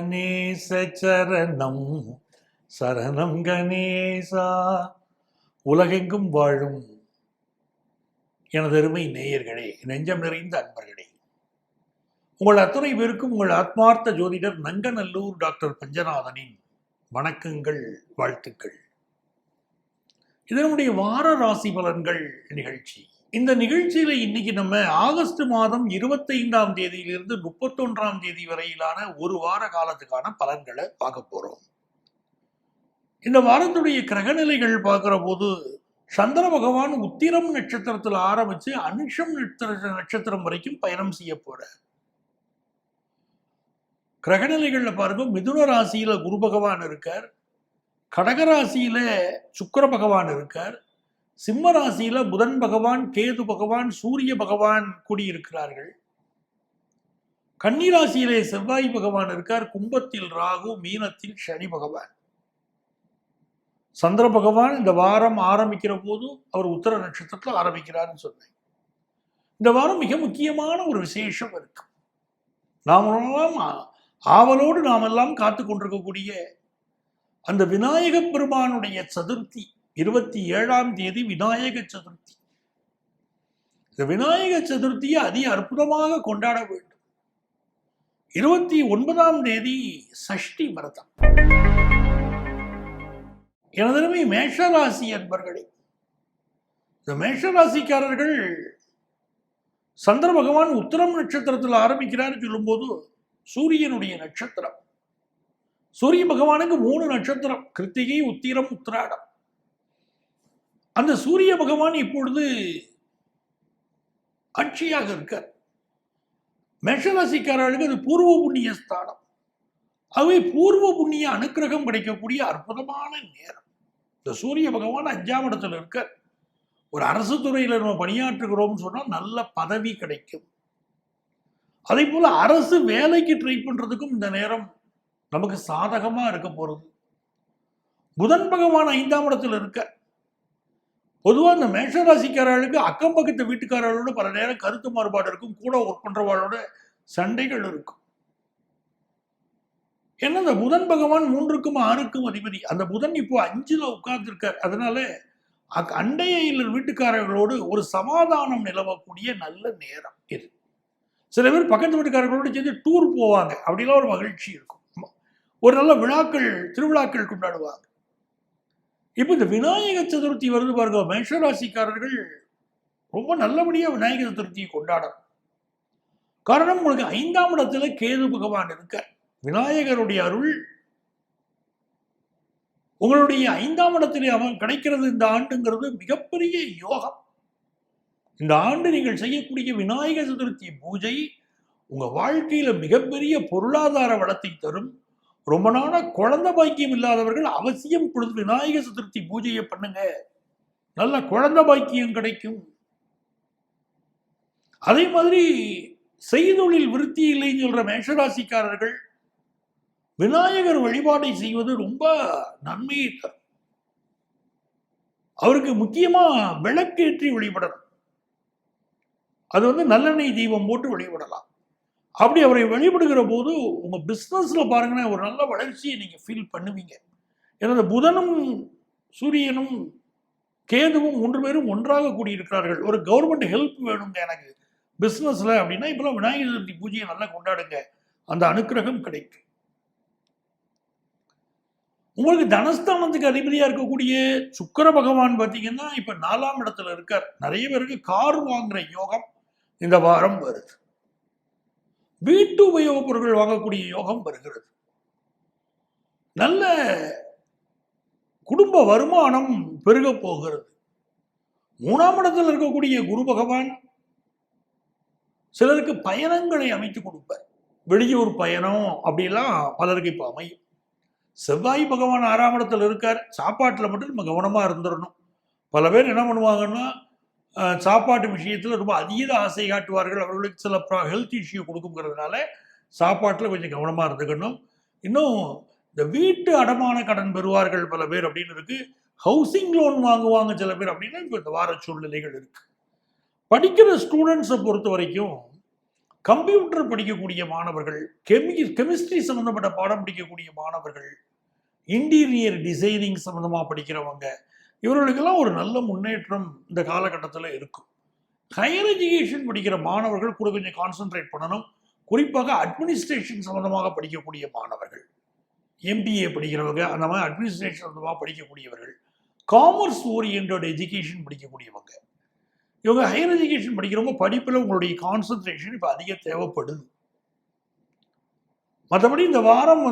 கணேச சரணம் சரணம் கணேசா. உலகெங்கும் வாழும் எனதருமை நேயர்களே, நெஞ்சம் நிறைந்த அன்பர்களே, உங்கள் அத்துணை பேருக்கும் உங்கள் ஆத்மார்த்த ஜோதிடர் நங்கநல்லூர் டாக்டர் பஞ்சநாதனின் வணக்கங்கள், வாழ்த்துக்கள். இதனுடைய வார ராசி பலன்கள் நிகழ்ச்சி. இந்த நிகழ்ச்சியில இன்னைக்கு நம்ம ஆகஸ்ட் மாதம் 25ஆம் தேதியிலிருந்து 31ஆம் தேதி வரையிலான ஒரு வார காலத்துக்கான பலன்களை பார்க்க போறோம். இந்த வாரத்துடைய கிரகநிலைகள் பார்க்கிற போது சந்திர பகவான் உத்திரம் நட்சத்திரத்தில் ஆரம்பிச்சு அனுஷம் நட்சத்திரம் வரைக்கும் பயணம் செய்ய போற. கிரகநிலைகள்ல பாருங்க, மிதுன ராசியில குரு பகவான் இருக்கார், கடகராசியில சுக்கிர பகவான் இருக்கார், சிம்ம ராசியில புதன் பகவான், கேது பகவான், சூரிய பகவான் கூடியிருக்கிறார்கள். கன்னி ராசியிலே செவ்வாய் பகவான் இருக்கார், கும்பத்தில் ராகு, மீனத்தில் சனி பகவான். சந்திர பகவான் இந்த வாரம் ஆரம்பிக்கிற போது அவர் உத்தர நட்சத்திரத்தில் ஆரம்பிக்கிறார்னு சொன்னேன். இந்த வாரம் மிக முக்கியமான ஒரு விசேஷம் இருக்கு. நாமெல்லாம் ஆவலோடு நாமெல்லாம் காத்து கொண்டிருக்கக்கூடிய அந்த விநாயக பெருமானுடைய சதுர்த்தி 27ஆம் தேதி விநாயக சதுர்த்தி. இந்த விநாயக சதுர்த்தியை அதி அற்புதமாக கொண்டாட வேண்டும். 29ஆம் தேதி சஷ்டி விரதம். எனதருமை மேஷராசி அன்பர்களே, இந்த மேஷராசிக்காரர்கள் சந்திர பகவான் உத்திரம் நட்சத்திரத்தில் ஆரம்பிக்கிறார் சொல்லும்போது சூரியனுடைய நட்சத்திரம். சூரிய பகவானுக்கு 3 நட்சத்திரம், கிருத்திகை, உத்திரம், உத்திராடம். அந்த சூரிய பகவான் இப்பொழுது ஆட்சியாக இருக்கார். மேஷராசிக்காரர்களுக்கு அது பூர்வ புண்ணிய ஸ்தானம். அவை பூர்வ புண்ணிய அனுக்கிரகம் கிடைக்கக்கூடிய அற்புதமான நேரம். இந்த சூரிய பகவான் 5ஆம் இடத்துல இருக்கார். ஒரு அரசு துறையில நம்ம பணியாற்றுகிறோம்னு சொன்னா நல்ல பதவி கிடைக்கும். அதே போல அரசு வேலைக்கு ட்ரை பண்றதுக்கும் இந்த நேரம் நமக்கு சாதகமா இருக்க போறது. புதன் பகவான் 5ஆம் இடத்துல இருக்கார். பொதுவாக இந்த மேஷராசிக்காரர்களுக்கு அக்கம் பக்கத்து வீட்டுக்காரர்களோட பல நேரம் கருத்து மாறுபாடு இருக்கும், கூட ஒர்க் பண்றவாளோட சண்டைகள் இருக்கும். ஏன்னா இந்த புதன் பகவான் 3க்கும் 6க்கும் அதிபதி. அந்த புதன் இப்போ 5ல உட்கார்ந்துருக்கார். அதனால அண்டைய வீட்டுக்காரர்களோடு ஒரு சமாதானம் நிலவக்கூடிய நல்ல நேரம் இது. சில பேர் பக்கத்து வீட்டுக்காரர்களோடு சேர்ந்து டூர் போவாங்க, அப்படிலாம் ஒரு மகிழ்ச்சி இருக்கும். ஒரு நல்ல விழாக்கள், திருவிழாக்கள் கொண்டாடுவாங்க. இப்ப இந்த விநாயக சதுர்த்தி வருது பாருங்க, மேஷராசிக்காரர்கள் ரொம்ப நல்லபடியா விநாயக சதுர்த்தியை கொண்டாடும். காரணம், உங்களுக்கு 5ஆம் இடத்துல கேது பகவான் இருக்க. விநாயகருடைய அருள் உங்களுடைய 5ஆம் இடத்திலே அவன் கிடைக்கிறது இந்த ஆண்டுங்கிறது மிகப்பெரிய யோகம். இந்த ஆண்டு நீங்கள் செய்யக்கூடிய விநாயக சதுர்த்தி பூஜை உங்க வாழ்க்கையில மிகப்பெரிய பொருளாதார வளத்தை தரும். ரொம்ப நாளா குழந்தை பாக்கியம் இல்லாதவர்கள் அவசியம் பொழுது விநாயக சதுர்த்தி பூஜையை பண்ணுங்க, நல்ல குழந்தை பாக்கியம் கிடைக்கும். அதே மாதிரி செய்தொழில் விருத்தி இல்லைன்னு சொல்ற மேஷராசிக்காரர்கள் விநாயகர் வழிபாடை செய்வது ரொம்ப நன்மையை தரும். அவருக்கு முக்கியமா விளக்கேற்றி வழிபடணும். அது நல்லெண்ணெய் தீபம் போட்டு வழிபடலாம். அப்படி அவரை வழிபடுகிற போது உங்க பிசினஸ்ல பாருங்கன்னா ஒரு நல்ல வளர்ச்சியை நீங்க ஃபீல் பண்ணுவீங்க. ஏன்னா இந்த புதனும் சூரியனும் கேதுவும் 3 பேரும் ஒன்றாக கூடியிருக்கிறார்கள். ஒரு கவர்மெண்ட் ஹெல்ப் வேணுங்க எனக்கு பிசினஸ்ல அப்படின்னா இப்பெல்லாம் விநாயகர் சதுர்த்தி பூஜையை நல்லா கொண்டாடுங்க, அந்த அனுக்கிரகம் கிடைக்கும். உங்களுக்கு தனஸ்தானத்துக்கு அதிபதியா இருக்கக்கூடிய சுக்கிர பகவான் பார்த்தீங்கன்னா இப்ப 4ஆம் இடத்துல இருக்கார். நிறைய பேருக்கு கார் வாங்குற யோகம் இந்த வாரம் வருது. வீட்டு உபயோகப் பொருட்கள் வாங்கக்கூடிய யோகம் வருகிறது. நல்ல குடும்ப வருமானம் பெருக போகிறது. 3ஆம் இடத்தில் இருக்கக்கூடிய குரு பகவான் சிலருக்கு பயணங்களை அமைத்து கொடுப்பார். வெளியூர் பயணம் அப்படிலாம் பலருக்கு இப்ப அமையும். செவ்வாய் பகவான் 6ஆம் இடத்துல இருக்கார். சாப்பாட்டுல மட்டும் நம்ம கவனமா இருந்துடணும். பல பேர் என்ன பண்ணுவாங்கன்னா சாப்பாட்டு விஷயத்துல ரொம்ப அதீத ஆசை காட்டுவார்கள். அவர்களுக்கு சில ஹெல்த் இஷ்யூ கொடுக்குங்கிறதுனால சாப்பாட்டில் கொஞ்சம் கவனமா இருந்துக்கணும். இன்னும் இந்த வீட்டு அடமான கடன் பெறுவார்கள் பல பேர் அப்படின்னு இருக்கு. ஹவுசிங் லோன் வாங்குவாங்க சில பேர் அப்படின்னு இந்த வார சூழ்நிலைகள் இருக்கு. படிக்கிற ஸ்டூடெண்ட்ஸை பொறுத்த வரைக்கும் கம்ப்யூட்டர் படிக்கக்கூடிய மாணவர்கள், கெமிஸ்ட்ரி சம்பந்தப்பட்ட பாடம் படிக்கக்கூடிய மாணவர்கள், இன்டீரியர் டிசைனிங் சம்பந்தமா படிக்கிறவங்க, இவர்களுக்கெல்லாம் ஒரு நல்ல முன்னேற்றம் இந்த காலகட்டத்தில் இருக்கும். ஹையர் எஜுகேஷன் படிக்கிற மாணவர்கள் கூட கொஞ்சம் கான்சென்ட்ரேட் பண்ணணும். குறிப்பாக அட்மினிஸ்ட்ரேஷன் சம்பந்தமாக படிக்கக்கூடிய மாணவர்கள், எம்பிஏ படிக்கிறவங்க, அந்த மாதிரி அட்மினிஸ்ட்ரேஷன் சம்பந்தமாக படிக்கக்கூடியவர்கள், காமர்ஸ் ஓரியன்ட் எஜுகேஷன் படிக்கக்கூடியவங்க, இவங்க ஹையர் எஜுகேஷன் படிக்கிறவங்க படிப்பில் உங்களுடைய கான்சென்ட்ரேஷன் இப்போ அதிக தேவைப்படுது. மற்றபடி இந்த வாரம்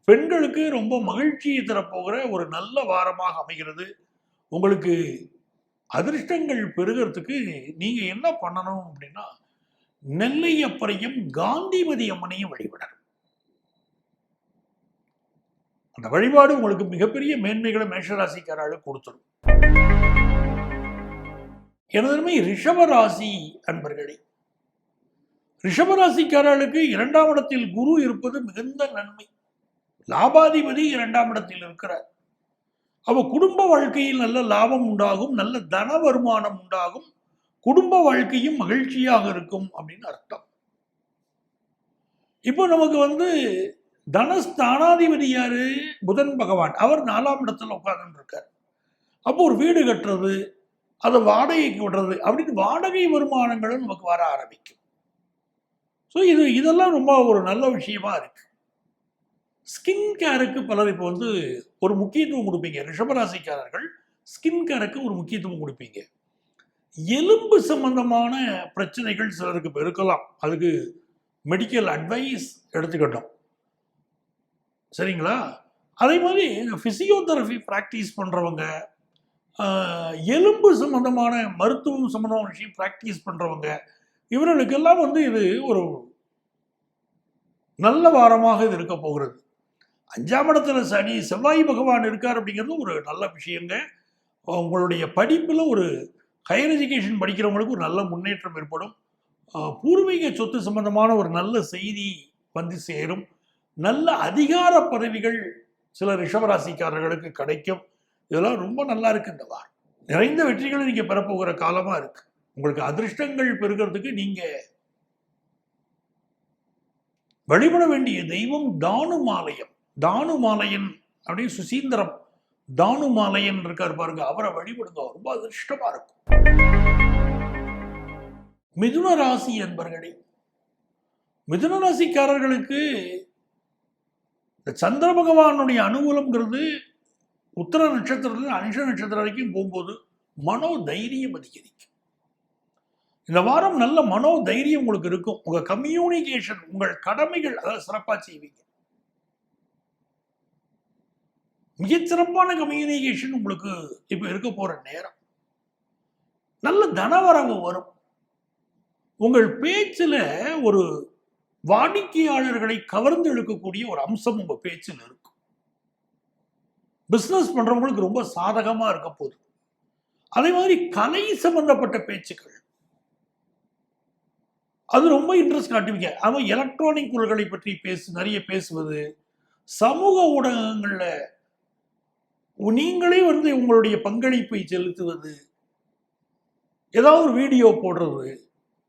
பெண்களுக்கு ரொம்ப மகிழ்ச்சியை தரப்போகிற ஒரு நல்ல வாரமாக அமைகிறது. உங்களுக்கு அதிர்ஷ்டங்கள் பெருகிறதுக்கு நீங்க என்ன பண்ணணும் அப்படின்னா, நெல்லையப்பரையும் காந்திமதி அம்மனையும் வழிபடணும். அந்த வழிபாடு உங்களுக்கு மிகப்பெரிய மேன்மைகளை மேஷராசிக்காரர்களுக்கு கொடுத்துடும். எனதுமே ரிஷபராசி அன்பர்களே, ரிஷபராசிக்காரர்களுக்கு 2ஆம் இடத்தில் குரு இருப்பது மிகுந்த நன்மை. லாபாதிபதி 2ஆம் இடத்தில் இருக்கிறார். அப்ப குடும்ப வாழ்க்கையில் நல்ல லாபம் உண்டாகும், நல்ல தன வருமானம் உண்டாகும், குடும்ப வாழ்க்கையும் மகிழ்ச்சியாக இருக்கும் அப்படின்னு அர்த்தம். இப்போ நமக்கு தனஸ்தானாதிபதி யாரு? புதன் பகவான். அவர் 4ஆம் இடத்துல உட்கார்ந்து இருக்கார். அப்போ ஒரு வீடு கட்டுறது, அதை வாடகைக்கு விடுறது அப்படின்னு வாடகை வருமானங்களும் நமக்கு வர ஆரம்பிக்கும். ஸோ இதெல்லாம் ரொம்ப ஒரு நல்ல விஷயமா இருக்கு. ஸ்கின் கேருக்கு பலர் இப்போ ஒரு முக்கியத்துவம் கொடுப்பீங்க. ரிஷபராசிக்காரர்கள் ஸ்கின் கேருக்கு ஒரு முக்கியத்துவம் கொடுப்பீங்க. எலும்பு சம்பந்தமான பிரச்சனைகள் சிலருக்கு இப்போ இருக்கலாம். அதுக்கு மெடிக்கல் அட்வைஸ் எடுத்துக்கிட்டோம், சரிங்களா? அதே மாதிரி பிசியோதெரபி பிராக்டிஸ் பண்றவங்க, எலும்பு சம்பந்தமான மருத்துவம் சம்பந்தமான விஷயம் பிராக்டிஸ் பண்றவங்க, இவர்களுக்கெல்லாம் இது ஒரு நல்ல வாரமாக இது இருக்க போகிறது. 5ஆம் இடத்துல சனி, செவ்வாய் பகவான் இருக்கார் அப்படிங்கிறது ஒரு நல்ல விஷயங்க. உங்களுடைய படிப்பில் ஒரு ஹையர் எஜுகேஷன் படிக்கிறவங்களுக்கு ஒரு நல்ல முன்னேற்றம் ஏற்படும். பூர்வீக சொத்து சம்பந்தமான ஒரு நல்ல செய்தி சேரும். நல்ல அதிகார பதவிகள் சில ரிஷபராசிக்காரர்களுக்கு கிடைக்கும். இதெல்லாம் ரொம்ப நல்லா இருக்கு. இந்த வாரம் நிறைந்த வெற்றிகளை நீங்க பெறப்போகிற காலமா இருக்கு. உங்களுக்கு அதிர்ஷ்டங்கள் பெறுகிறதுக்கு நீங்க வழிபட வேண்டிய தெய்வம் தானுமாலயம். தானுமாலயன் அப்படின்னு சுசீந்திரம் தானுமாலயன் இருக்கார் பாருங்க, அவரை வழிபடுங்க, ரொம்ப அதிர்ஷ்டமா இருக்கும். மிதுன ராசி என்பர்களே, மிதுன ராசிக்காரர்களுக்கு இந்த சந்திர பகவானுடைய அனுகூலம்ங்கிறது உத்தர நட்சத்திரத்துல அனிஷ நட்சத்திரம் வரைக்கும் போகும்போது மனோ தைரியம் அதிகரிக்கும். இந்த வாரம் நல்ல மனோ தைரியம் உங்களுக்கு இருக்கும். உங்க கம்யூனிகேஷன், உங்கள் கடமைகள் அதாவது சிறப்பா செய்வீங்க. மிகச்சிறப்பான கம்யூனிகேஷன் உங்களுக்கு இப்ப இருக்க போற நேரம். நல்ல தனவரவு வரும். உங்கள் பேச்சுல ஒரு வாடிக்கையாளர்களை கவர்ந்து இழுக்கக்கூடிய ஒரு அம்சம் உங்க பேச்சில் இருக்கும். பிசினஸ் பண்றவங்களுக்கு ரொம்ப சாதகமா இருக்க போகுது. அதே மாதிரி கலை சம்பந்தப்பட்ட பேச்சுக்கள் அது ரொம்ப இன்ட்ரெஸ்ட் காட்டுவீங்க. அவன் எலக்ட்ரானிக் பொருட்களை பற்றி நிறைய பேசுவது, சமூக ஊடகங்கள்ல நீங்களே உங்களுடைய பங்களிப்பை செலுத்துவது, ஏதாவது ஒரு வீடியோ போடுறது,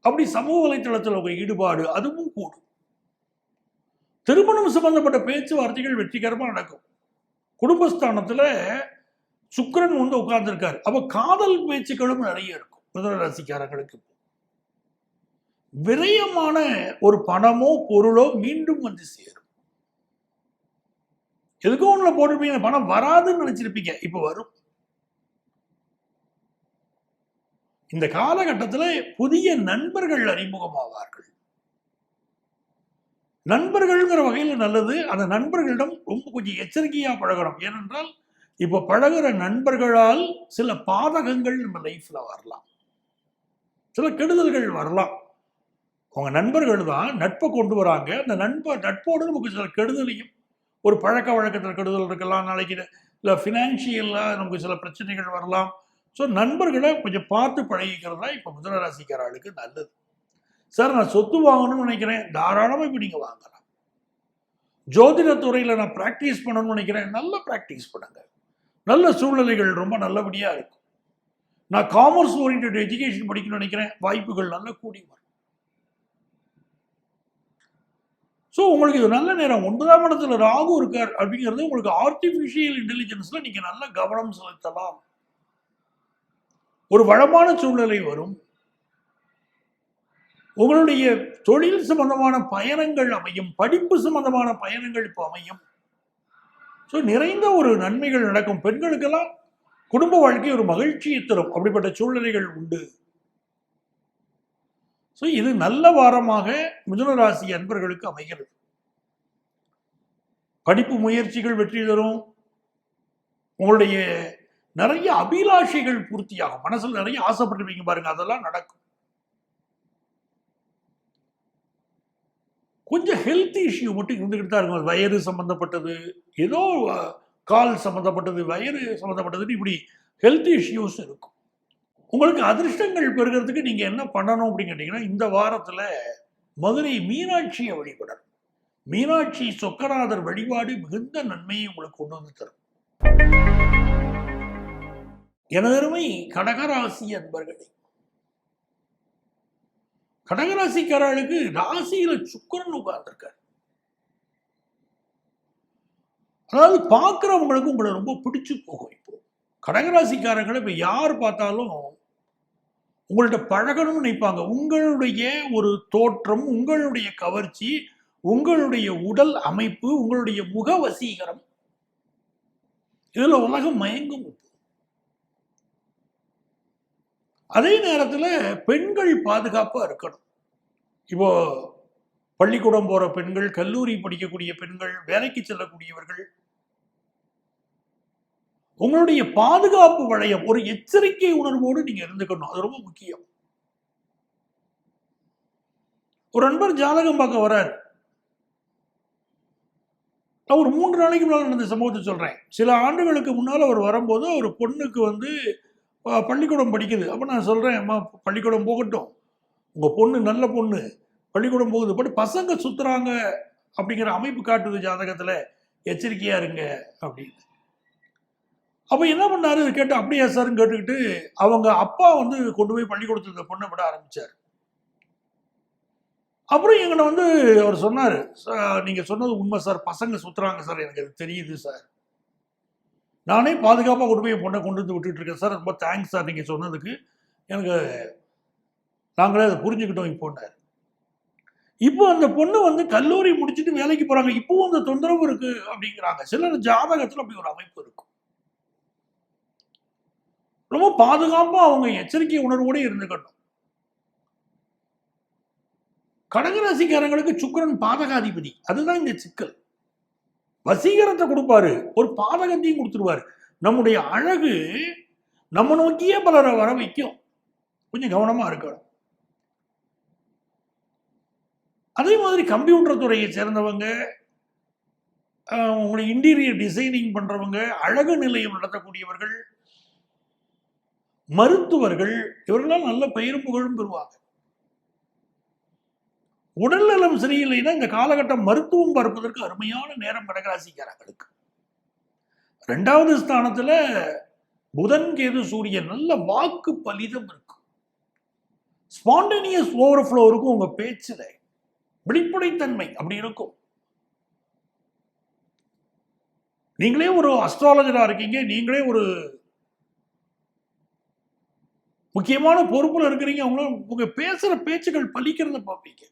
அப்படி சமூக வலைத்தளத்தில் உங்க ஈடுபாடு அதுவும் கூடும். திருமணம் சம்பந்தப்பட்ட பேச்சுவார்த்தைகள் வெற்றிகரமா நடக்கும். குடும்பஸ்தானத்துல சுக்கிரன் உட்கார்ந்து இருக்காரு. அப்ப காதல் பேச்சுக்களும் நிறைய இருக்கும் மிதுன ராசிக்காரங்களுக்கு. விரயமான ஒரு பணமோ பொருளோ மீண்டும் சேரும். எதுக்கோ ஒண்ணுல போட்டிருப்பீங்க, பணம் வராதுன்னு நினைச்சிருப்பீங்க, இப்ப வரும். இந்த காலகட்டத்தில் புதிய நண்பர்கள் அறிமுகமாவார்கள். நண்பர்கள்ங்கிற வகையில் நல்லது. அந்த நண்பர்களிடம் ரொம்ப கொஞ்சம் எச்சரிக்கையா பழகணும். ஏனென்றால் இப்ப பழகிற நண்பர்களால் சில பாதகங்கள் நம்ம லைஃப்ல வரலாம், சில கெடுதல்கள் வரலாம். உங்க நண்பர்கள் தான் நட்பை கொண்டு வராங்க. அந்த நட்போடு நமக்கு சில கெடுதலையும், ஒரு பழக்க வழக்கத்தில் கெடுதல் இருக்கலாம், நாளைக்கு இல்லை ஃபினான்ஷியலா நமக்கு சில பிரச்சனைகள் வரலாம். ஸோ நண்பர்களை கொஞ்சம் பார்த்து பழகிக்கிறது தான் இப்போ மிதுன ராசிக்காரர்களுக்கு நல்லது. சார் நான் சொத்து வாங்கணும்னு நினைக்கிறேன், தாராளமாக இப்போ நீங்கள் வாங்கலாம். ஜோதிட துறையில் நான் ப்ராக்டிஸ் பண்ணணும்னு நினைக்கிறேன், நல்ல ப்ராக்டிஸ் பண்ணுங்க. நல்ல சூழ்நிலைகள் ரொம்ப நல்லபடியாக இருக்கும். நான் காமர்ஸ் ஓரியன்ட் எஜுகேஷன் படிக்கணும்னு நினைக்கிறேன், வாய்ப்புகள் நல்ல கூடி வரும். ஸோ உங்களுக்கு இது நல்ல நேரம். 9ஆம் இடத்துல ராகு இருக்கார் அப்படிங்கிறது உங்களுக்கு ஆர்டிஃபிஷியல் இன்டெலிஜென்ஸ்ல நீங்க நல்ல கவனம் செலுத்தலாம். ஒரு வளமான சூழ்நிலை வரும். உங்களுடைய தொழில் சம்பந்தமான பயணங்கள் அமையும். படிப்பு சம்பந்தமான பயணங்கள் இப்போ அமையும். ஸோ நிறைந்த ஒரு நன்மைகள் நடக்கும். பெண்களுக்கெல்லாம் குடும்ப வாழ்க்கை ஒரு மகிழ்ச்சியை தரும். அப்படிப்பட்ட சூழ்நிலைகள் உண்டு. ஸோ இது நல்ல வாரமாக மிதுன ராசி அன்பர்களுக்கு அமைகிறது. படிப்பு முயற்சிகள் வெற்றி தரும். உங்களுடைய நிறைய அபிலாஷைகள் பூர்த்தியாகும். மனசுல நிறைய ஆசைப்பட்டிருப்பீங்க பாருங்க, அதெல்லாம் நடக்கும். கொஞ்சம் ஹெல்த் இஷ்யூ மட்டும் இருந்துகிட்டு தான் இருக்கும். வயிறு சம்பந்தப்பட்டது, ஏதோ கால் சம்பந்தப்பட்டது, வயிறு சம்பந்தப்பட்டது, இப்படி ஹெல்த் இஷ்யூஸ் இருக்கும். உங்களுக்கு அதிர்ஷ்டங்கள் பெறுகிறதுக்கு நீங்க என்ன பண்ணணும் அப்படின்னு கேட்டீங்கன்னா, இந்த வாரத்துல மதுரை மீனாட்சியை வழிபடணும். மீனாட்சி சொக்கநாதர் வழிபாடு மிகுந்த நன்மையை உங்களுக்கு கொண்டு வந்து தரும். எனதருமை கடகராசி அன்பர்களே, கடகராசிக்காரர்களுக்கு ராசியில சுக்கிரன் உட்கார்ந்திருக்காரு. அதாவது பார்க்கிறவங்களுக்கு உங்களை ரொம்ப பிடிச்சு போகும். இப்போ கடகராசிக்காரர்களை இப்ப யார் பார்த்தாலும் உங்கள்ட்ட பழகணும்னு நினைப்பாங்க. உங்களுடைய ஒரு தோற்றம், உங்களுடைய கவர்ச்சி, உங்களுடைய உடல் அமைப்பு, உங்களுடைய முக வசீகரம், இதுல உலகம் மயங்கும். அதே நேரத்தில் பெண்கள் பாதுகாப்பா இருக்கணும். இப்போ பள்ளிக்கூடம் போற பெண்கள், கல்லூரி படிக்கக்கூடிய பெண்கள், வேலைக்கு செல்லக்கூடியவர்கள், உங்களுடைய பாதுகாப்பு வளையம் ஒரு எச்சரிக்கை உணர்வோடு நீங்க இருந்துக்கணும். அது ரொம்ப முக்கியம். ஒரு நண்பர் ஜாதகம் பார்க்க வர்றாரு. நான் ஒரு 3 நாளைக்கு முன்னால் நடந்த சம்பவத்தை சொல்றேன். சில ஆண்டுகளுக்கு முன்னால் அவர் வரும்போது ஒரு பொண்ணுக்கு பள்ளிக்கூடம் படிக்குது. அப்போ நான் சொல்றேன், அம்மா பள்ளிக்கூடம் போகட்டும், உங்க பொண்ணு நல்ல பொண்ணு, பள்ளிக்கூடம் போகுது, பட் பசங்க சுத்துறாங்க அப்படிங்கிற அமைப்பு காட்டுது ஜாதகத்துல, எச்சரிக்கையா இருங்க அப்படின்னு. அப்ப என்ன பண்ணாரு கேட்டு, அப்படியா சார்ன்னு கேட்டுக்கிட்டு அவங்க அப்பா கொண்டு போய் பள்ளிக்கூடத்துல இந்த பொண்ணை விட ஆரம்பிச்சார். அப்புறம் எங்களை அவர் சொன்னாரு, நீங்க சொன்னது உண்மை சார், பசங்க சுத்துறாங்க சார், எனக்கு அது தெரியுது சார், நானே பாதுகாப்பாக கொண்டு போய் என் பொண்ணை கொண்டு வந்து விட்டுட்டு இருக்கேன் சார், ரொம்ப தேங்க்ஸ் சார் நீங்கள் சொன்னதுக்கு, எனக்கு நாங்களே அதை புரிஞ்சுக்கிட்டோம் இப்போன்னாரு. இப்போ அந்த பொண்ணு கல்லூரி முடிச்சுட்டு வேலைக்கு போறாங்க. இப்பவும் அந்த தொந்தரவு இருக்கு அப்படிங்கிறாங்க. சிலர் ஜாதகத்தில் அப்படி ஒரு அமைப்பு இருக்கும். ரொம்ப பாதுகாப்பா அவங்க எச்சரிக்கை உணர்வோடு இருந்துக்கட்டும். கடகராசிக்காரங்களுக்கு சுக்கிரன் பாதகாதிபதி. அதுதான் இந்த சிக்கல். வசீகரத்தை கொடுப்பாரு, ஒரு பாதகத்தையும் கொடுத்துருவாரு. நம்முடைய அழகு நம்ம நோக்கியே பலரை வர வைக்கும். கொஞ்சம் கவனமா இருக்கணும். அதே மாதிரி கம்ப்யூட்டர் துறையை சேர்ந்தவங்க, உங்களுடைய இன்டீரியர் டிசைனிங் பண்றவங்க, அழகு நிலையம் நடத்தக்கூடியவர்கள், மருத்துவர்கள், இவர்களால் நல்ல பெயரும் புகழும் பெறுவாங்க. உடல் நலம் சரியில்லைன்னா இந்த காலகட்டம் மருத்துவம் பார்ப்பதற்கு அருமையான நேரம் கடகராசிக்காரங்களுக்கு. 2வது ஸ்தானத்துல புதன், கேது, சூரியன், நல்ல வாக்கு பலிதம் இருக்கும். ஸ்பான்டேனியஸ் ஓவர்ஃப்ளோ இருக்கும். உங்க பேச்சுல வெளிப்படைத்தன்மை அப்படி இருக்கும். நீங்களே ஒரு அஸ்ட்ராலஜரா இருக்கீங்க, நீங்களே ஒரு முக்கியமான பொறுப்புல இருக்கிறீங்க, உங்க பேசுற பேச்சுகள் பலிக்கிறத பார்ப்பீங்க.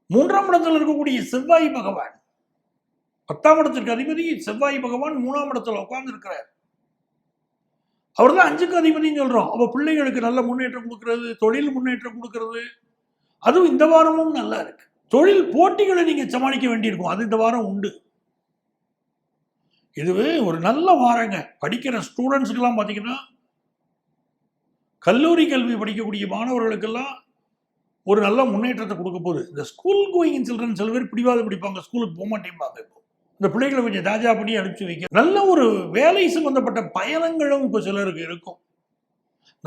3ஆம் இடத்துல இருக்கக்கூடிய செவ்வாய் பகவான், 10ஆம் இடத்திற்கு அதிபதி செவ்வாய் பகவான் 3ஆம் இடத்துல உட்கார்ந்து இருக்கிறார். அவர் தான் 5க்கு அதிபதினு சொல்றோம். அப்ப பிள்ளைகளுக்கு நல்ல முன்னேற்றம் கொடுக்கிறது, தொழில் முன்னேற்றம் கொடுக்கிறது. அதுவும் இந்த வாரமும் நல்லா இருக்கு. தொழில் போட்டிகளை நீங்க சமாளிக்க வேண்டியிருக்கும், அது இந்த வாரம் உண்டு. இதுவே ஒரு நல்ல வாரங்க. படிக்கிற ஸ்டூடெண்ட்ஸுக்கெல்லாம் பார்த்தீங்கன்னா, கல்லூரி கல்வி படிக்கக்கூடிய மாணவர்களுக்கெல்லாம் ஒரு நல்ல முன்னேற்றத்தை கொடுக்க போகுது. இந்த ஸ்கூல் கோயிங் சில்ட்ரன் சில பேர் பிடிவாதம் பிடிப்பாங்க, ஸ்கூலுக்கு போக மாட்டேங்பாங்க. இப்போ இந்த பிள்ளைகளை கொஞ்சம் தாஜா பண்ணி அனுப்பிச்சு வைக்க, நல்ல ஒரு வேலை சம்பந்தப்பட்ட பயணங்களும் இப்போ சிலருக்கு இருக்கும்.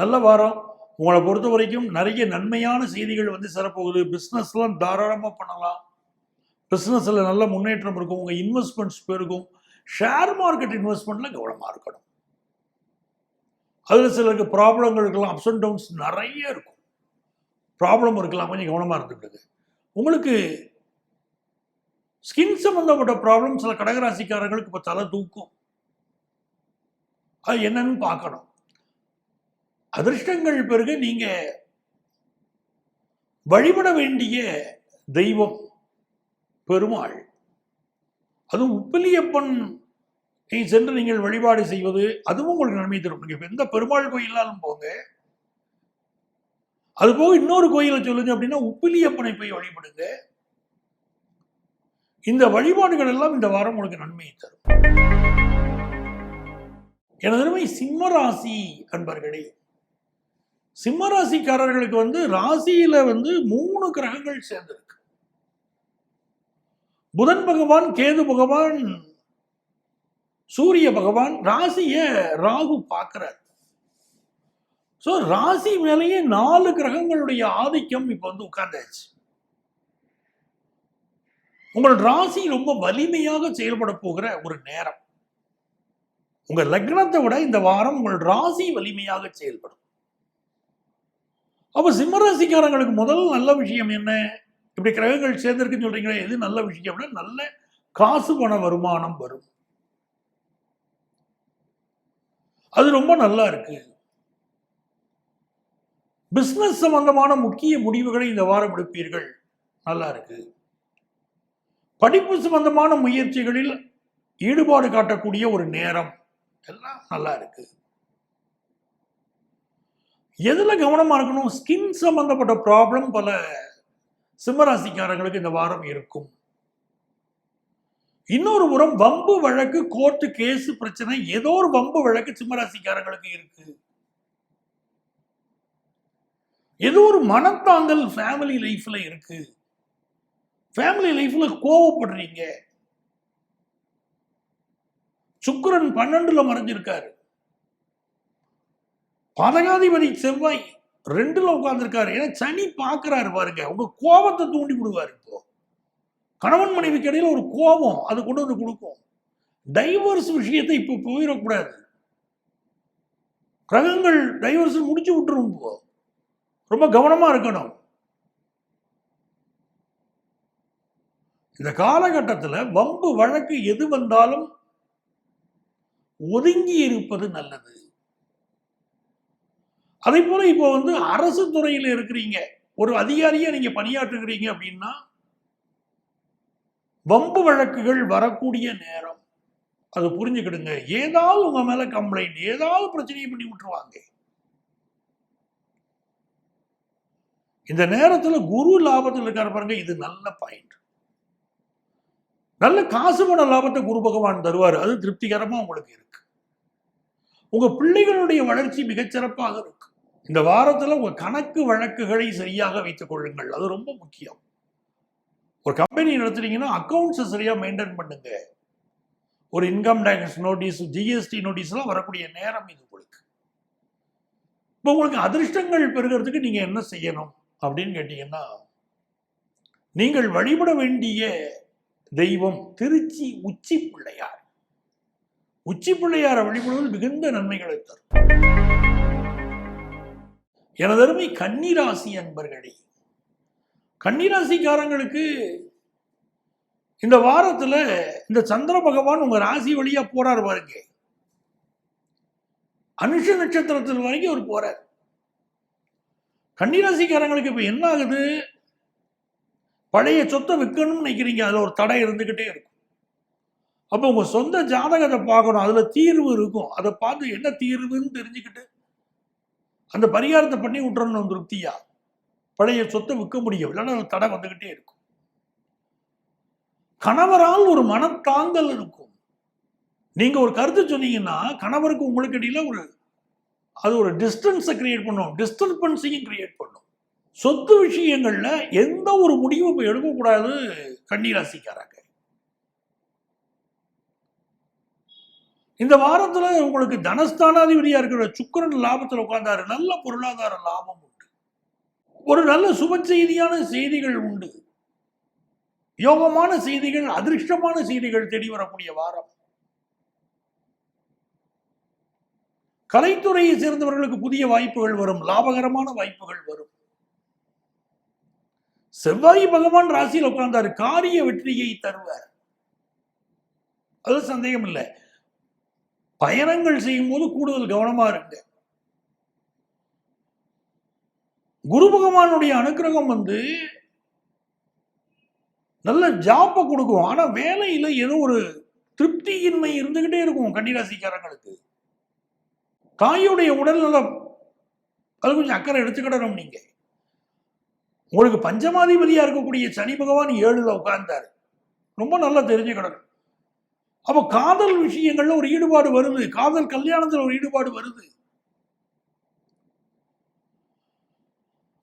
நல்ல வாரம். உங்களை பொறுத்த வரைக்கும் நிறைய நன்மையான செய்திகள் சேரப்போகுது. பிஸ்னஸ்லாம் தாராளமாக பண்ணலாம். பிஸ்னஸில் நல்ல முன்னேற்றம் இருக்கும். உங்கள் இன்வெஸ்ட்மெண்ட்ஸ் பெருகும். ஷேர் மார்க்கெட் இன்வெஸ்ட்மெண்ட்ல கவனமாக இருக்கணும். அதில் சிலருக்கு ப்ராப்ளங்களுக்கெல்லாம் அப்ஸ் அண்ட் டவுன்ஸ் நிறைய இருக்கும். ப்ராப்ளம் இருக்கலாம், கொஞ்சம் கவனமா இருந்துக்கிடுங்க. உங்களுக்கு ஸ்கின் சம்பந்தப்பட்ட ப்ராப்ளம் சில கடகராசிக்காரர்களுக்கு இப்போ தலை தூக்கும். அது என்னன்னு பார்க்கணும். அதிர்ஷ்டங்கள் பெருக நீங்க வழிபட வேண்டிய தெய்வம் பெருமாள். அதுவும் உப்பிலியப்பன் சென்று நீங்கள் வழிபாடு செய்வது அதுவும் உங்களுக்கு நன்மை தரும். நீங்க எந்த பெருமாள் கோயிலாலும் போங்க, அது போக இன்னொரு கோயிலை சொல்லுங்க அப்படின்னா உப்பிலியப்பனை போய் வழிபடுங்க. இந்த வழிபாடுகள் எல்லாம் இந்த வாரம் உங்களுக்கு நன்மையை தரும். எனது சிம்மராசி அன்பர்களே, சிம்மராசிக்காரர்களுக்கு ராசியில 3 கிரகங்கள் சேர்ந்திருக்கு. புதன் பகவான், கேது பகவான், சூரிய பகவான். ராசிய ராகு பார்க்கிறார். சோ ராசி மேலேயே 4 கிரகங்களுடைய ஆதிக்கம் இப்ப உட்கார்ந்தாச்சு. உங்கள் ராசி ரொம்ப வலிமையாக செயல்பட போகிற ஒரு நேரம். உங்க லக்னத்தை விட இந்த வாரம் உங்கள் ராசி வலிமையாக செயல்படும். அப்ப சிம்மராசிக்காரங்களுக்கு முதல் நல்ல விஷயம் என்ன? இப்படி கிரகங்கள் சேர்ந்திருக்குன்னு சொல்றீங்களே, எது நல்ல விஷயம்னா நல்ல காசு பண வருமானம் வரும். அது ரொம்ப நல்லா இருக்கு. பிசினஸ் சம்பந்தமான முக்கிய முடிவுகளை இந்த வாரம் எடுப்பீர்கள், நல்லா இருக்கு. படிப்பு சம்பந்தமான முயற்சிகளில் ஈடுபாடு காட்டக்கூடிய ஒரு நேரம், எல்லாம் நல்லா இருக்கு. எதுல கவனமா இருக்கணும்? ஸ்கின் சம்பந்தப்பட்ட ப்ராப்ளம் பல சிம்மராசிக்காரங்களுக்கு இந்த வாரம் இருக்கும். இன்னொரு புறம் வம்பு வழக்கு, கோர்ட்டு கேஸ் பிரச்சனை, ஏதோ ஒரு வம்பு வழக்கு சிம்மராசிக்காரங்களுக்கு இருக்கு. ஏதோ ஒரு மனத்தாங்கல் ஃபேமிலி லைஃப்ல இருக்கு. ஃபேமிலி லைஃப்ல கோவப்படுறீங்க. சுக்கிரன் 12ல மறைஞ்சிருக்காரு. பாதகாதிபதி செவ்வாய் 2ல உட்கார்ந்துருக்காரு. ஏன்னா சனி பார்க்கிறாரு பாருங்க. உங்க கோபத்தை தூண்டி விடுவார். இப்போ கணவன் மனைவிக்கு இடையில ஒரு கோபம் அது கொண்டு வந்து கொடுக்கும். டைவர்ஸ் விஷயத்தை இப்போ போயிடக்கூடாது. கிரகங்கள் டைவர்ஸ் முடிச்சு விட்டுரும். இப்போ ரொம்ப கவனமா இருக்கணும். இந்த காலகட்டத்தில் வம்பு வழக்கு எது வந்தாலும் ஒதுங்கி இருப்பது நல்லது. அதே போல இப்போ அரசு துறையில் இருக்கிறீங்க, ஒரு அதிகாரியா நீங்க பணியாற்றுகிறீங்க அப்படின்னா வம்பு வழக்குகள் வரக்கூடிய நேரம். அது புரிஞ்சுக்கிடுங்க. ஏதாவது உங்க மேல கம்ப்ளைண்ட், ஏதாவது பிரச்சனையை பண்ணி விட்டுருவாங்க. இந்த நேரத்தில் குரு லாபத்தில் இருக்காரு பாருங்க, இது நல்ல பாயிண்ட். நல்ல காசு பண லாபத்தை குரு பகவான் தருவார். அது திருப்திகரமா உங்களுக்கு இருக்கு. உங்க பிள்ளைகளுடைய வளர்ச்சி மிகச்சிறப்பாக இருக்கு. இந்த வாரத்தில் உங்க கணக்கு வழக்குகளை சரியாக வைத்துக் கொள்ளுங்கள். அது ரொம்ப முக்கியம். ஒரு கம்பெனி நடத்துறீங்கன்னா அக்கௌண்ட்ஸை சரியா மெயின்டைன் பண்ணுங்க. ஒரு income tax notice, GST notice எல்லாம் வரக்கூடிய நேரம் இது உங்களுக்கு. இப்போ உங்களுக்கு அதிர்ஷ்டங்கள் பெறுகிறதுக்கு நீங்க என்ன செய்யணும் அப்படின்னு கேட்டீங்கன்னா, நீங்கள் வழிபட வேண்டிய தெய்வம் திருச்சி உச்சி பிள்ளையார். உச்சி பிள்ளையாரை வழிபடுவது மிகுந்த நன்மைகளை தரும். எனது அருமை கன்னிராசி அன்பர்களே, கன்னிராசிக்காரங்களுக்கு இந்த வாரத்துல இந்த சந்திர பகவான் உங்க ராசி வழியா போறாரு பாருங்க. அனுஷ நட்சத்திரத்தில் வரைக்கும் அவர் போறார். கன்னிராசிக்காரங்களுக்கு இப்ப என்ன ஆகுது? பழைய சொத்தை விற்கணும்னு நினைக்கிறீங்க, அதுல ஒரு தடை இருந்துகிட்டே இருக்கும். அப்போ உங்க சொந்த ஜாதகத்தை பார்க்கணும், அதுல தீர்வு இருக்கும். அதை பார்த்து என்ன தீர்வுன்னு தெரிஞ்சுக்கிட்டு அந்த பரிகாரத்தை பண்ணி விட்டுறணும் திருப்தியா. பழைய சொத்தை விற்க முடியும், இல்லைன்னா தடை வந்துகிட்டே இருக்கும். கணவரால் ஒரு மனத்தாங்கல் இருக்கும். நீங்க ஒரு கருத்து சொன்னீங்கன்னா கணவருக்கு உங்களுக்கு இடையில ஒரு டிஸ்டன்ஸை கிரியேட் பண்ணும், டிஸ்டர்பன்ஸையும் கிரியேட் பண்ணும். சொத்து விஷயங்கள்ல எந்த ஒரு முடிவும் எடுக்கக்கூடாது கன்னிராசிக்காரங்க. இந்த வாரத்துல உங்களுக்கு தனஸ்தானாதிபதியா இருக்கிற சுக்கிரன் லாபத்தில் உட்கார்ந்தாரு. நல்ல பொருளாதார லாபம் உண்டு. ஒரு நல்ல சுப செய்தியான செய்திகள் உண்டு. யோகமான செய்திகள், அதிர்ஷ்டமான செய்திகள் தேடி வரக்கூடிய வாரம். கலைத்துறையை சேர்ந்தவர்களுக்கு புதிய வாய்ப்புகள் வரும், லாபகரமான வாய்ப்புகள் வரும். செவ்வாய் பகவான் ராசியில் உட்கார்ந்தாரு, காரிய வெற்றியை தருவார், அது சந்தேகம் இல்லை. பயணங்கள் செய்யும் போது கூடுதல் கவனமா இருங்க. குரு பகவானுடைய அனுக்கிரகம் நல்ல ஜாப்பை கொடுக்கும். ஆனா வேலையில ஏதோ ஒரு திருப்தியின்மை இருந்துகிட்டே இருக்கும் கன்னிராசிக்காரங்களுக்கு. தாயுடைய உடல் நலம் அது கொஞ்சம் அக்கறை எடுத்துக்கிடணும். நீங்க உங்களுக்கு பஞ்சமாதிபதியா இருக்கக்கூடிய சனி பகவான் 7ல் உட்கார்ந்தாரு, ரொம்ப நல்லா தெரிஞ்சுக்கிடணும். அப்ப காதல் விஷயங்கள்ல ஒரு ஈடுபாடு வருது, காதல் கல்யாணத்துல ஒரு ஈடுபாடு வருது.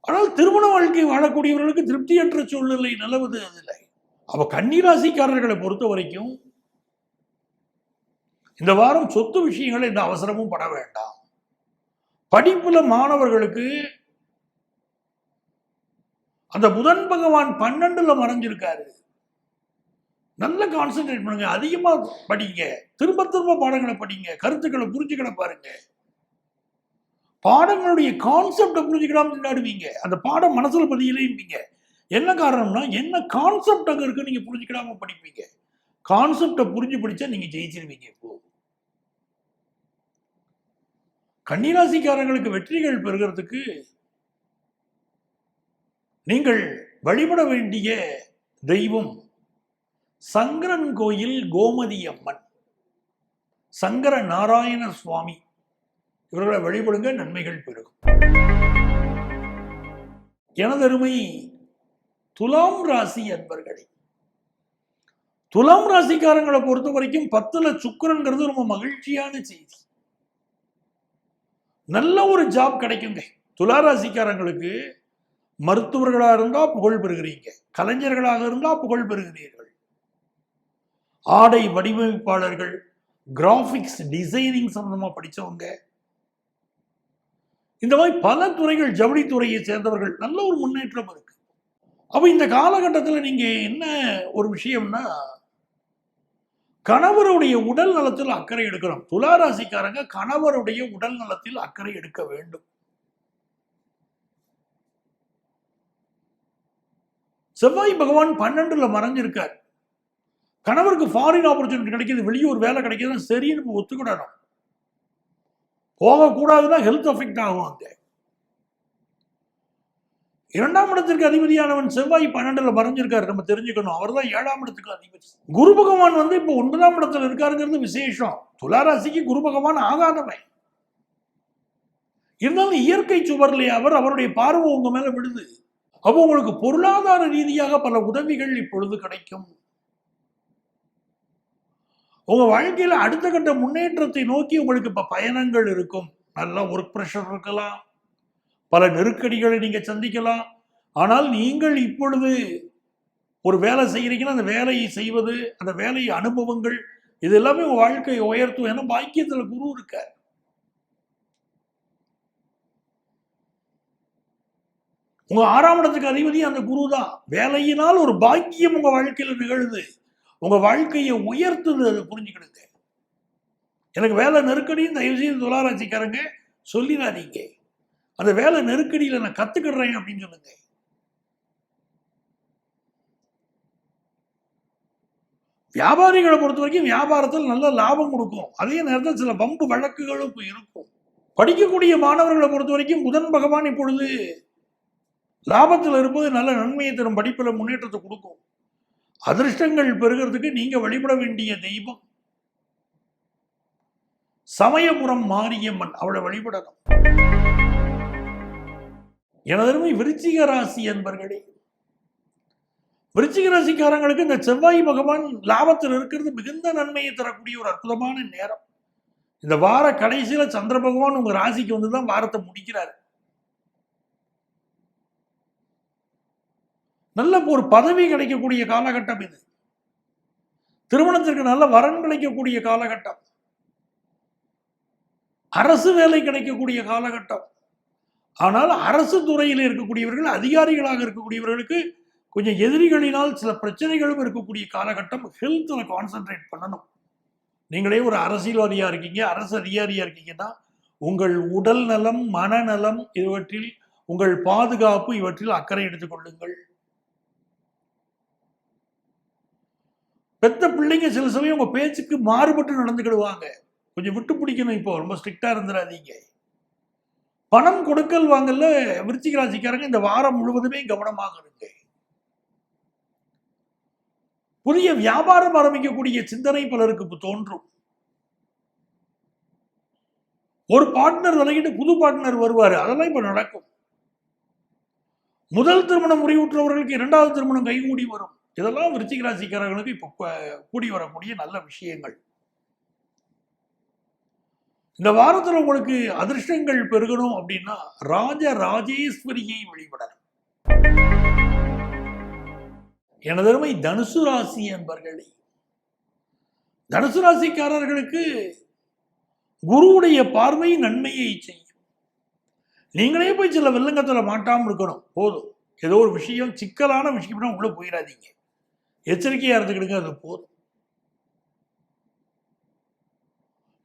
ஆனால் திருமண வாழ்க்கை வாழக்கூடியவர்களுக்கு திருப்தியற்ற சூழ்நிலை நிலவுது அதுல. அப்ப கன்னிராசிக்காரர்களை பொறுத்த வரைக்கும் இந்த வாரம் சொத்து விஷயங்களை இந்த அவசரமும் பட வேண்டாம். படிப்புல மாணவர்களுக்கு அந்த புதன் பகவான் 12ல் மறைஞ்சிருக்காரு, நல்ல கான்சென்ட்ரேட் பண்ணுங்க, அதிகமா படிங்க, திரும்ப திரும்ப பாடங்களை படிங்க, கருத்துக்களை புரிஞ்சுக்கிட பாருங்க. பாடங்களுடைய கான்செப்டை புரிஞ்சுக்கிடாம திண்டாடுவீங்க, அந்த பாடம் மனசுல பதியலையும்பீங்க. என்ன காரணம்னா என்ன கான்செப்ட் அங்க இருக்கு நீங்க புரிஞ்சுக்கிடாம படிப்பீங்க. கான்செப்டை புரிஞ்சு படிச்சா நீங்க ஜெயிச்சிருவீங்க. இப்போ கன்னிராசிக்காரங்களுக்கு வெற்றிகள் பெறுகிறதுக்கு நீங்கள் வழிபட வேண்டிய தெய்வம் சங்கரன் கோயில் கோமதி அம்மன், சங்கர நாராயண சுவாமி, இவர்களை வழிபடுங்க, நன்மைகள் பெருகும். எனதருமை துலாம் ராசி அன்பர்களே, துலாம் ராசிக்காரங்களை பொறுத்த வரைக்கும் 10ல் சுக்கிரன்கிறது ரொம்ப மகிழ்ச்சியான செய்தி. நல்ல ஒரு ஜாப் கிடைக்குங்க. துலா ராசிக்காரங்களுக்கு மருத்துவர்களாக இருந்தா புகழ் பெறுகிறீங்க, கலைஞர்களாக இருந்தா புகழ் பெறுகிறீர்கள், ஆடை வடிவமைப்பாளர்கள், கிராபிக்ஸ் டிசைனிங் சம்பந்தமா படிச்சவங்க, இந்த மாதிரி பல துறைகள், ஜவுளித்துறையை சேர்ந்தவர்கள், நல்ல ஒரு முன்னேற்றம் இருக்கு. அப்ப இந்த காலகட்டத்தில் நீங்க என்ன ஒரு விஷயம்னா, கணவருடைய உடல் நலத்தில் அக்கறை எடுக்கணும். துலா ராசிக்காரங்க கணவருடைய உடல் நலத்தில் அக்கறை எடுக்க வேண்டும். செவ்வாய் பகவான் 12ல் மறைஞ்சிருக்கார். கணவருக்கு ஃபாரின் ஆப்பர்ச்சுனிட்டி கிடைக்கிது, வெளியூர் வேலை கிடைக்கிது, சரின்னு ஒத்துக்கிடணும். போகக்கூடாதுன்னா ஹெல்த் அஃபெக்ட் ஆகும். அங்க 2ஆம் இடத்திற்கு அதிபதியானவன் செவ்வாய் 12ல் மறைஞ்சிருக்காரு, நம்ம தெரிஞ்சுக்கணும். அவர் தான் 7ஆம் இடத்துக்கு அதிபதி. குரு பகவான் இப்போ 9ஆம் இடத்துல இருக்காருங்கிறது விசேஷம். துளாராசிக்கு குரு பகவான் ஆகாதவன் இருந்தாலும் இயற்கை சுவர்ல அவருடைய பார்வை உங்க மேல விடுது. அப்போ உங்களுக்கு பொருளாதார ரீதியாக பல உதவிகள் இப்பொழுது கிடைக்கும். உங்க வாழ்க்கையில அடுத்த கட்ட முன்னேற்றத்தை நோக்கி உங்களுக்கு இப்ப பயணங்கள் இருக்கும். நல்ல ஒர்க் பிரஷர் இருக்கலாம், பல நெருக்கடிகளை நீங்க சந்திக்கலாம். ஆனால் நீங்கள் இப்பொழுது ஒரு வேலை செய்யறீங்கன்னா அந்த வேலையை செய்வது, அந்த வேலை அனுபவங்கள், இது எல்லாமே உங்க வாழ்க்கையை உயர்த்தும். ஏன்னா பாக்கியத்துல குரு இருக்கார். உங்க 6ஆம் இடத்துக்கு அதிபதி அந்த குரு தான். வேலையினால் ஒரு பாக்கியம் உங்க வாழ்க்கையில நிகழுது, உங்க வாழ்க்கையை உயர்த்துது. அதை புரிஞ்சுக்கிடுங்க. எனக்கு வேலை நெருக்கடின்னு தயவு செய்து துளாராசிக்காரங்க சொல்லிடாதீங்க. அந்த வேலை நெருக்கடியில நான் கத்துக்கிடுறேன் அப்படின்னு சொல்லுங்க. வியாபாரிகளை பொறுத்த வரைக்கும் வியாபாரத்தில் நல்ல லாபம் கொடுக்கும். அதே நேரத்தில் சில வம்பு வழக்குகளும் இருக்கும். படிக்கக்கூடிய மாணவர்களை பொறுத்த வரைக்கும் புதன் பகவான் இப்பொழுது லாபத்தில் இருப்பது நல்ல நன்மையை தரும், படிப்பில் முன்னேற்றத்தை கொடுக்கும். அதிர்ஷ்டங்கள் பெறுகிறதுக்கு நீங்க வழிபட வேண்டிய தெய்வம் சமயபுரம் மாரியம்மன், அவளை வழிபடணும். எனதருமை விருச்சிக ராசி என்பர்களே, விருச்சிக ராசிக்காரங்களுக்கு இந்த செவ்வாய் பகவான் லாபத்தில் இருக்கிறது மிகுந்த நன்மையை தரக்கூடிய ஒரு அற்புதமான நேரம். இந்த வார கடைசியில சந்திர பகவான் உங்க ராசிக்கு வந்துதான் வாரத்தை முடிக்கிறாரு. நல்ல ஒரு பதவி கிடைக்கக்கூடிய காலகட்டம் இது. திருமணத்திற்கு நல்ல வரன் கிடைக்கக்கூடிய காலகட்டம், அரசு வேலை கிடைக்கக்கூடிய காலகட்டம். ஆனால் அரசு துறையில் இருக்கக்கூடியவர்கள், அதிகாரிகளாக இருக்கக்கூடியவர்களுக்கு கொஞ்சம் எதிரிகளினால் சில பிரச்சனைகளும் இருக்கக்கூடிய காலகட்டம். ஹெல்த்ல கான்சென்ட்ரேட் பண்ணணும். நீங்களே ஒரு அரசியல்வாதியா இருக்கீங்க, அரசு அதிகாரியா இருக்கீங்கன்னா உங்கள் உடல் நலம், மனநலம், இவற்றில் உங்கள் பாதுகாப்பு, இவற்றில் அக்கறை எடுத்துக் கொள்ளுங்கள். பெத்த பிள்ளைங்க சில சமயம் உங்க பேச்சுக்கு மாறுபட்டு நடந்துக்கிடுவாங்க. கொஞ்சம் விட்டு பிடிக்கணும். இப்போ ரொம்ப ஸ்ட்ரிக்டா இருந்துடாதீங்க. பணம் கொடுக்கல் வாங்கல விருச்சிக ராசிக்காரங்க இந்த வாரம் முழுவதுமே கவனமாக இருங்க. புதிய வியாபாரம் ஆரம்பிக்கக்கூடிய சிந்தனை பலருக்கு தோன்றும். ஒரு பார்ட்னர் விலகிட்டு புது பார்ட்னர் வருவாரு. அதெல்லாம் இப்ப நடக்கும். முதல் திருமணம் முறிவுற்றவர்களுக்கு இரண்டாவது திருமணம் கைகூடி வரும். இதெல்லாம் விருச்சிக ராசிக்காரர்களுக்கு இப்ப கூடி வரக்கூடிய நல்ல விஷயங்கள். இந்த வாரத்தில் உங்களுக்கு அதிர்ஷ்டங்கள் பெருகணும் அப்படின்னா ராஜ ராஜேஸ்வரியை வழிபடணும். எனதருமை தனுசு ராசி என்பர்களே, தனுசு ராசிக்காரர்களுக்கு குருவுடைய பார்வை நன்மையை செய்யும். நீங்களே போய் சில வெள்ளங்கத்துல மாட்டாமல் இருக்கணும். போதும். ஏதோ ஒரு விஷயம் சிக்கலான விஷயம் உள்ள போயிடாதீங்க. எச்சரிக்கையா இருந்துக்கிடுங்க. அது போதும்.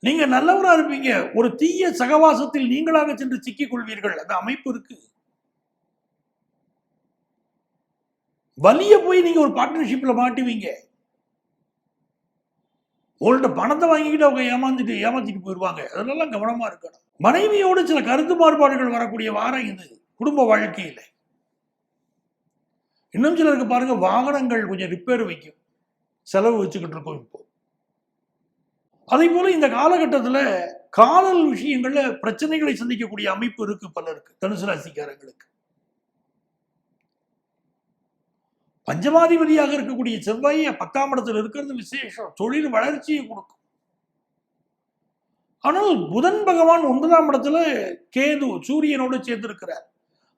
நீங்க நல்லவரா இருப்பீங்க. ஒரு தீய சகவாசத்தில் நீங்களாக சென்று சிக்கிக் கொள்வீர்கள். அந்த அமைப்பு இருக்கு. வலிய போய் நீங்க ஒரு பார்ட்னர்ஷிப்ல மாட்டுவீங்க. உங்கள்ட்ட பணத்தை வாங்கிக்கிட்டு அவங்க ஏமாத்திட்டு போயிடுவாங்க. அதெல்லாம் கவனமா இருக்கணும். மனைவியோடு சில கருத்து மாறுபாடுகள் வரக்கூடிய வாரம் இது குடும்ப வாழ்க்கையில. இன்னும் சிலருக்கு பாருங்க, வாகனங்கள் கொஞ்சம் ரிப்பேர் வைக்கும், செலவு வச்சுக்கிட்டு இருக்கோம் இப்போ. அதே போல இந்த காலகட்டத்தில் காதல் விஷயங்கள்ல பிரச்சனைகளை சந்திக்கக்கூடிய அமைப்பு இருக்கு பலருக்கு. தனுசு ராசிக்காரங்களுக்கு பஞ்சமாதிபதியாக இருக்கக்கூடிய செவ்வாய் 10ஆம் இடத்துல இருக்கிறது விசேஷம். தொழில் வளர்ச்சியை கொடுக்கும். ஆனால் புதன் பகவான் 9ஆம் இடத்துல கேது சூரியனோடு சேர்ந்திருக்கிறார்.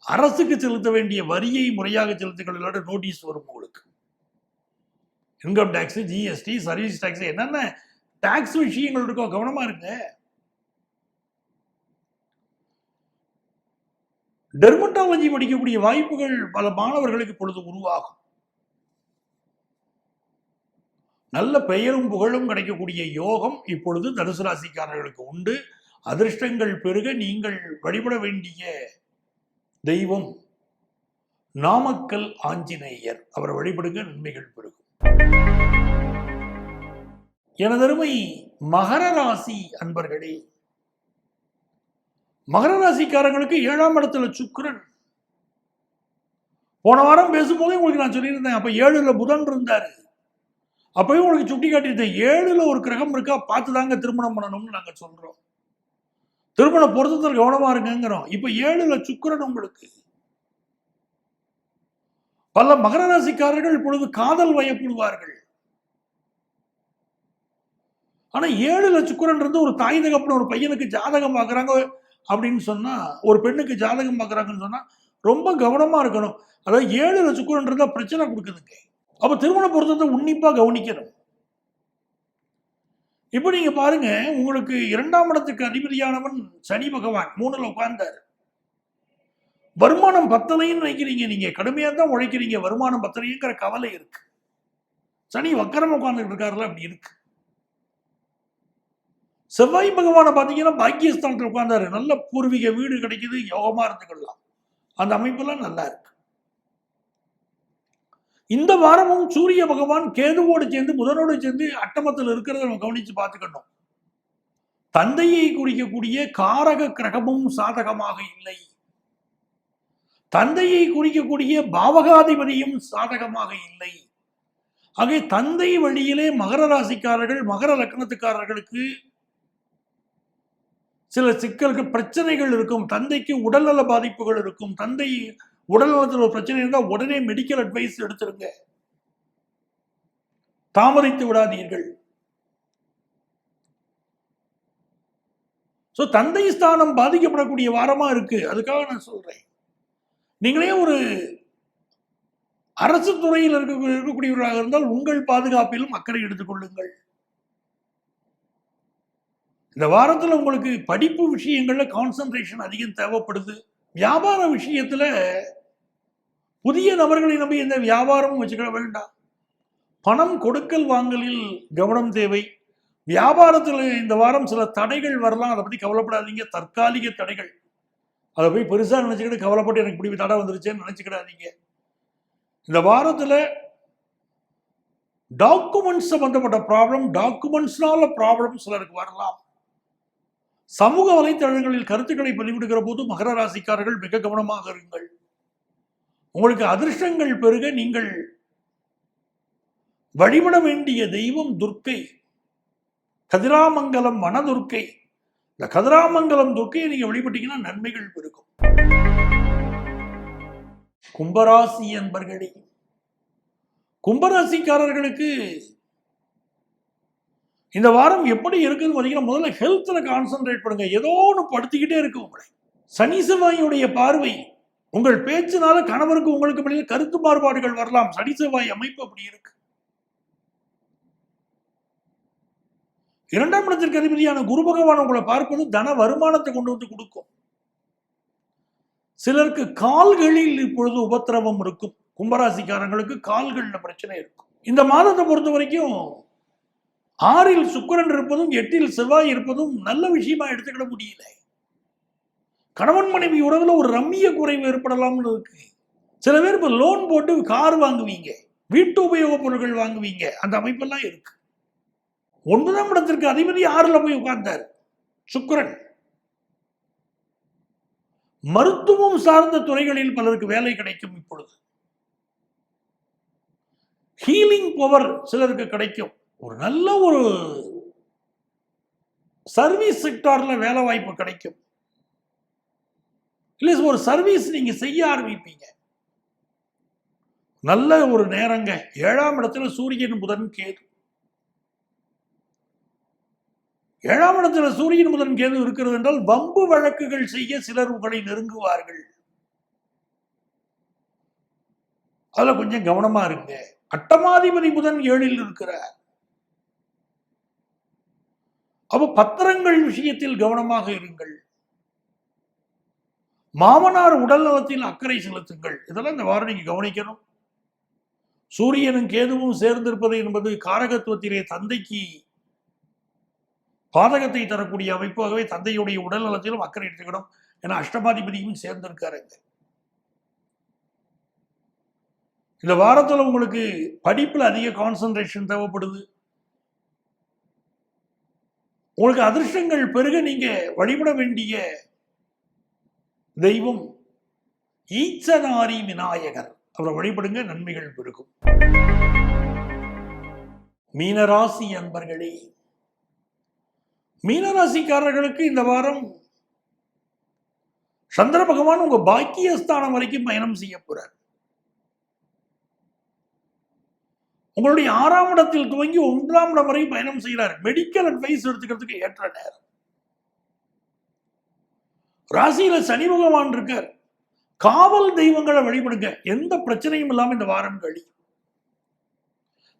அரசுக்கு செலுத்த வேண்டிய வரியை முறையாக செலுத்துகிற நோட்டீஸ் வரும் உங்களுக்கு. Income tax, GST, service tax, என்னென்ன டாக்ஸ் விஷயங்கள் இருக்கோ கவனமா இருங்க. டெர்மட்டாலஜி படிக்கக்கூடிய வாய்ப்புகள் பல மாணவர்களுக்கு இப்பொழுது உருவாகும். நல்ல பெயரும் புகழும் கிடைக்கக்கூடிய யோகம் இப்பொழுது தனுசு ராசிக்காரர்களுக்கு உண்டு. அதிர்ஷ்டங்கள் பெருக நீங்கள் வழிபட வேண்டிய தெய்வம் நாமக்கல் ஆஞ்சநேயர். அவர் வழிபடுங்க, நன்மைகள் பெருகும். எனதருமை மகர ராசி அன்பர்களே, மகர ராசிக்காரங்களுக்கு 7ஆம் இடத்துல சுக்கிரன். போன வாரம் பேசும்போதே உங்களுக்கு நான் சொல்லியிருந்தேன். அப்ப 7ல் புதன் இருந்தாரு. அப்பவே உங்களுக்கு சுட்டி காட்டியிருந்தேன். 7ல் ஒரு கிரகம் இருக்கா, பார்த்துதாங்க திருமணம் பண்ணணும்னு நாங்க சொல்றோம். திருமண பொருத்தத்தில் கவனமா இருக்குங்கிறோம். இப்ப 7ல் சுக்கிரன் உங்களுக்கு. பல மகர ராசிக்காரர்கள் இப்பொழுது காதல் வயப்படுவார்கள். ஆனா 7ல் சுக்கிரன் இருந்து ஒரு தாய் தகப்பன ஒரு பையனுக்கு ஜாதகம் பார்க்கறாங்க அப்படின்னு சொன்னா, ஒரு பெண்ணுக்கு ஜாதகம் பார்க்கறாங்கன்னு சொன்னா ரொம்ப கவனமா இருக்கணும். அதாவது 7ல் சுக்கிரன் இருந்தா பிரச்சனை கொடுக்குதுங்க. அப்ப திருமண பொருத்தத்தை உன்னிப்பா கவனிக்கணும். இப்ப நீங்க பாருங்க, உங்களுக்கு 2ஆம் இடத்துக்கு அதிபதியானவன் சனி பகவான் 3ல் உட்கார்ந்தார். வருமானம் பத்தலைன்னு நினைக்கிறீங்க. நீங்க கடுமையா தான் உழைக்கிறீங்க, வருமானம் பத்தலைங்கிற கவலை இருக்கு. சனி வக்கரம் உட்கார்ந்துட்டு இருக்காருல, அப்படி இருக்கு. செவ்வாய் பகவானை பாத்தீங்கன்னா பாக்கியஸ்தானத்தில் உட்கார்ந்தாரு. நல்ல பூர்வீக வீடு கிடைக்குது, யோகமா இருந்துக்கலாம். அந்த அமைப்பெல்லாம் நல்லா இருக்கு. இந்த வாரமும் சூரிய பகவான் கேதுவோடு சேர்ந்து புதனோடு சேர்ந்து அட்டமத்தில் இருக்கிறத நம்ம கவனிச்சு பார்த்துக்கணும். தந்தையை குறிக்கக்கூடிய காரக கிரகமும் சாதகமாக இல்லை. தந்தையை குறிக்கக்கூடிய பாவகாதிபதியும் சாதகமாக இல்லை. ஆகவே தந்தை வழியிலே மகர ராசிக்காரர்கள், மகர லக்னத்துக்காரர்களுக்கு சில சிக்கல்கள், பிரச்சனைகள் இருக்கும். தந்தைக்கு உடல்நல பாதிப்புகள் இருக்கும். தந்தை உடல் நலத்தில் ஒரு பிரச்சனை இருந்தால் உடனே மெடிக்கல் அட்வைஸ் எடுத்துருங்க. தாமதித்து விடாதீர்கள். தந்தை ஸ்தானம் பாதிக்கப்படக்கூடிய வாரமா இருக்கு. அதுக்காக நான் சொல்றேன். நீங்களே ஒரு அரசு துறையில் இருக்கக்கூடியவர்களாக இருந்தால் உங்கள் பாதுகாப்பிலும் அக்கறை எடுத்துக் கொள்ளுங்கள். இந்த வாரத்தில் உங்களுக்கு படிப்பு விஷயங்கள்ல கான்சன்ட்ரேஷன் அதிகம் தேவைப்படுது. வியாபார விஷயத்துல புதிய நபர்களை நம்பி எந்த வியாபாரமும் வச்சுக்க வேண்டாம். பணம் கொடுக்கல் வாங்கலில் கவனம் தேவை. வியாபாரத்தில் இந்த வாரம் சில தடைகள் வரலாம். அதை பத்தி கவலைப்படாதீங்க. தற்காலிக தடைகள். அதை போய் பெருசா நினைச்சுக்கிட்டு கவலைப்பட்டு எனக்கு இப்படி தடை வந்துருச்சேன்னு நினைச்சுக்கிடாதீங்க. இந்த வாரத்துல டாக்குமெண்ட்ஸ் சம்பந்தப்பட்ட ப்ராப்ளம், டாக்குமெண்ட்ஸ்னால ப்ராப்ளம் சிலருக்கு வரலாம். சமூக வலைத்தளங்களில் கருத்துக்களை பதிவிடுகிற போது மகர ராசிக்காரர்கள் மிக கவனமாக இருங்கள். உங்களுக்கு அதிர்ஷ்டங்கள் பெருக நீங்கள் வழிபட வேண்டிய தெய்வம் துர்க்கை, கதிராமங்கலம் வனதுர்க்கை. இந்த கதிராமங்கலம் துர்க்கையை நீங்க வழிபட்டீங்கன்னா நன்மைகள் பெருகும். கும்பராசி என்பர்களே, கும்பராசிக்காரர்களுக்கு இந்த வாரம் எப்படி இருக்குன்னு பார்த்தீங்கன்னா, முதல்ல ஹெல்த்ல கான்சென்ட்ரேட் பண்ணுங்க. ஏதோ ஒன்று படுத்திக்கிட்டே இருக்கு உங்களை. சனி செவ்வாயுடைய பார்வை, உங்கள் பேச்சினால கணவருக்கு உங்களுக்கு இடையில கருத்து மாறுபாடுகள் வரலாம். சனி செவ்வாய் அமைப்பு அப்படி இருக்கு. 2ஆம் இடத்திற்கு அதிபதியான குரு பகவான் உங்களை பார்ப்பது தன வருமானத்தை கொண்டு வந்து கொடுக்கும். சிலருக்கு கால்களில் இப்பொழுது உபத்திரவம் இருக்கும். கும்பராசிக்காரங்களுக்கு கால்கள்ல பிரச்சனை இருக்கும். இந்த மாதத்தை பொறுத்த வரைக்கும் 6ல் சுக்கிரன் இருப்பதும் 8ல் செவ்வாய் இருப்பதும் நல்ல விஷயமா எடுத்துக்கிட முடியல. கணவன் மனைவி உறவுல ஒரு ரம்மிய குறைவு ஏற்படலாம்னு இருக்கு. சில பேர் இப்ப லோன் போட்டு கார் வாங்குவீங்க, வீட்டு உபயோக பொருட்கள் வாங்குவீங்க. அந்த அமைப்பெல்லாம் இருக்கு. 9ஆம் இடத்திற்கு அதிபதி 6ல் போய் உட்கார்ந்தார் சுக்கிரன். மருத்துவம் சார்ந்த துறைகளில் பலருக்கு வேலை கிடைக்கும். இப்பொழுது ஹீலிங் பவர் சிலருக்கு கிடைக்கும். ஒரு நல்ல ஒரு சர்வீஸ் செக்டார்ல வேலை வாய்ப்பு கிடைக்கும். இல்ல ஒரு சர்வீஸ் நீங்க செய்ய ஆரம்பிப்பீங்க. நல்ல ஒரு நேரங்க. 7ஆம் இடத்துல சூரியன் புதன் கேது. 7ஆம் இடத்துல சூரியன் புதன் கேது இருக்கிறது என்றால் வம்பு வழக்குகள் செய்ய சிலர் உங்களை நெருங்குவார்கள். அதுல கொஞ்சம் கவனமா இருங்க. அட்டமாதிபதி புதன் 7ல் இருக்கிறார். அப்ப பத்திரங்கள் விஷயத்தில் கவனமாக இருங்கள். மாமனார் உடல் நலத்தில் அக்கறை செலுத்துங்கள். இதெல்லாம் இந்த வாரம் நீங்க கவனிக்கணும். சூரியனும் கேதுவும் சேர்ந்திருப்பது என்பது காரகத்துவத்திலே தந்தைக்கு பாதகத்தை தரக்கூடிய அமைப்பாகவே தந்தையுடைய உடல் நலத்திலும் அக்கறை எடுத்துக்கணும். ஏன்னா அஷ்டமாதிபதியும் சேர்ந்திருக்காருங்க. இந்த வாரத்தில் உங்களுக்கு படிப்புல அதிக கான்சன்ட்ரேஷன் தேவைப்படுது. உங்களுக்கு அதிர்ஷ்டங்கள் பெருக நீங்க வழிபட வேண்டிய தெய்வம் ஈச்சனாரி விநாயகர். அவரை வழிபடுங்க, நன்மைகள் பெருகும். மீனராசி அன்பர்களே, மீனராசிக்காரர்களுக்கு இந்த வாரம் சந்திர பகவான் உங்க பாக்கியஸ்தானம் வரைக்கும் பயணம் செய்ய போறார். உங்களுடைய 6ஆம் இடத்தில் துவங்கி 1ஆம் இடம் வரை பயணம் செய்கிறார். மெடிக்கல் அட்வைஸ் எடுத்துக்கிறதுக்கு ஏற்ற நேரம். ராசியில சனி பகவான் இருக்கார். காவல் தெய்வங்களை வழிபடுங்க. எந்த பிரச்சனையும் இல்லாம இந்த வாரம் கழி.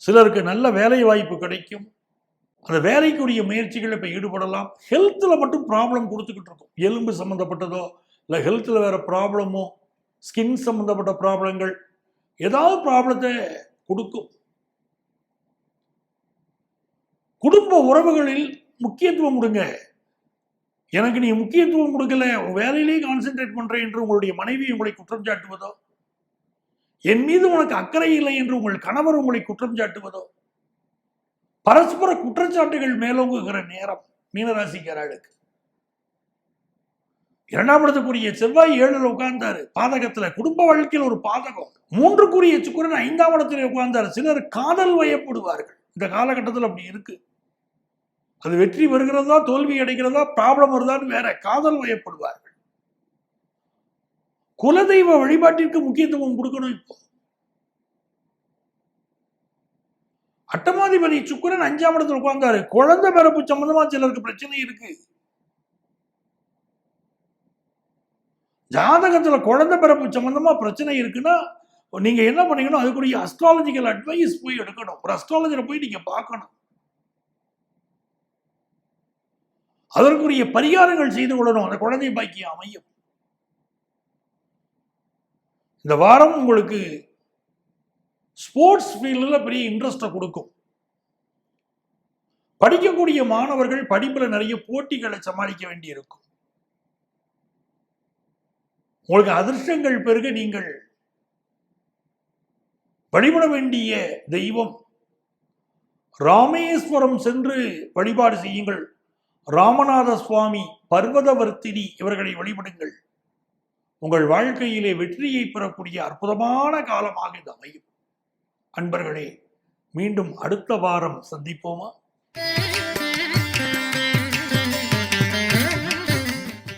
சிலருக்கு நல்ல வேலை வாய்ப்பு கிடைக்கும். அந்த வேலைக்குரிய முயற்சிகள் இப்ப ஈடுபடலாம். ஹெல்த்ல மட்டும் ப்ராப்ளம் கொடுத்துக்கிட்டு இருக்கும். எலும்பு சம்பந்தப்பட்டதோ இல்ல ஹெல்த்ல வேற ப்ராப்ளமோ, ஸ்கின் சம்பந்தப்பட்ட ப்ராப்ளங்கள், ஏதாவது ப்ராப்ளத்தை கொடுக்கும். குடும்ப உறவுகளில் முக்கியத்துவம் கொடுங்க. எனக்கு நீ முக்கியத்துவம் கொடுக்கல, வேலையிலேயே கான்சென்ட்ரேட் பண்றேன் என்று உங்களுடைய மனைவி உங்களை குற்றம் சாட்டுவதோ, என் மீது உனக்கு அக்கறை இல்லை என்று உங்கள் கணவர் உங்களை குற்றம் சாட்டுவதோ, பரஸ்பர குற்றச்சாட்டுகள் மேலோங்குகிற நேரம் மீனராசிக்காரர்களுக்கு. 2ஆம் இடத்துக்குரிய செவ்வாய் 7ல் உட்கார்ந்தாரு பாதகத்துல. குடும்ப வாழ்க்கையில் ஒரு பாதகம். 3க்குரிய சுக்கிரன் 5ஆம் இடத்துல உட்கார்ந்தாரு. சிலர் காதல் வயப்படுவார்கள். இந்த காலகட்டத்தில் அப்படி இருக்கு. அது வெற்றி வருகிறதா தோல்வி அடைகிறதா ப்ராப்ளம் வருதான்னு வேற. காதல் வயப்படுவார்கள். குலதெய்வ வழிபாட்டிற்கு முக்கியத்துவம் கொடுக்கணும். இப்போ அட்டமாதிபதி சுக்கிரன் 5ஆம் இடத்துல உட்கார்ந்தாரு. குழந்தை பிறப்பு சம்பந்தமா சிலருக்கு பிரச்சனை இருக்கு. ஜாதகத்துல குழந்தை பிறப்பு சம்பந்தமா பிரச்சனை இருக்குன்னா நீங்க என்ன பண்ணீங்கன்னா அதுக்குரிய அஸ்ட்ராலஜிக்கல் அட்வைஸ் போய் எடுக்கணும். ஒரு அஸ்ட்ராலஜரை போய் நீங்க பார்க்கணும். அதற்குரிய பரிகாரங்கள் செய்து கொள்ளணும். அந்த குழந்தை பாக்கியம் அமையும். இந்த வாரம் உங்களுக்கு ஸ்போர்ட்ஸ் ஃபீல்டில் பெரிய இன்ட்ரெஸ்ட்டை கொடுக்கும். படிக்கக்கூடிய மாணவர்கள் படிப்புல நிறைய போட்டிகளை சமாளிக்க வேண்டி இருக்கும். உங்களுக்கு அதிர்ஷ்டங்கள் பெருக நீங்கள் வழிபட வேண்டிய தெய்வம் ராமேஸ்வரம் சென்று வழிபாடு செய்யுங்கள். ராமநாத சுவாமி, பர்வதவர்த்தினி இவர்களை வழிபடுங்கள். உங்கள் வாழ்க்கையிலே வெற்றியை பெறக்கூடிய அற்புதமான காலமாக இது அமையும். அன்பர்களே, மீண்டும் அடுத்த வாரம் சந்திப்போமா?